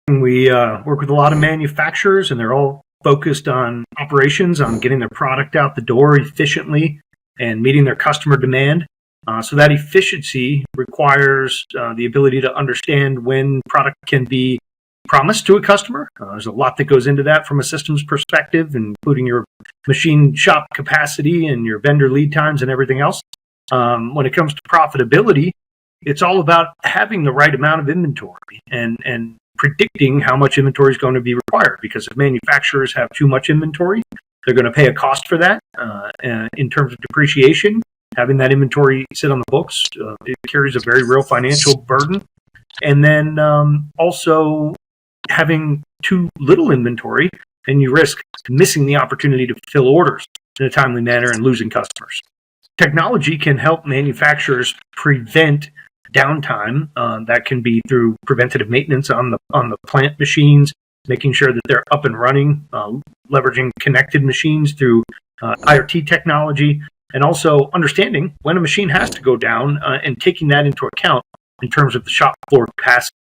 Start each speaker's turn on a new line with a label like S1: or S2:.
S1: We work with a lot of manufacturers, and they're all focused on operations, on getting their product out the door efficiently and meeting their customer demand. So that efficiency requires the ability to understand when product can be promised to a customer. There's a lot that goes into that from a systems perspective, including your machine shop capacity and your vendor lead times and everything else. When it comes to profitability, it's all about having the right amount of inventory and predicting how much inventory is going to be required, because if manufacturers have too much inventory, they're going to pay a cost for that. In terms of depreciation, having that inventory sit on the books, it carries a very real financial burden. And then also having too little inventory, and you risk missing the opportunity to fill orders in a timely manner and losing customers. Technology can help manufacturers prevent downtime. That can be through preventative maintenance on the plant machines, making sure that they're up and running, leveraging connected machines through IoT technology, and also understanding when a machine has to go down and taking that into account in terms of the shop floor capacity.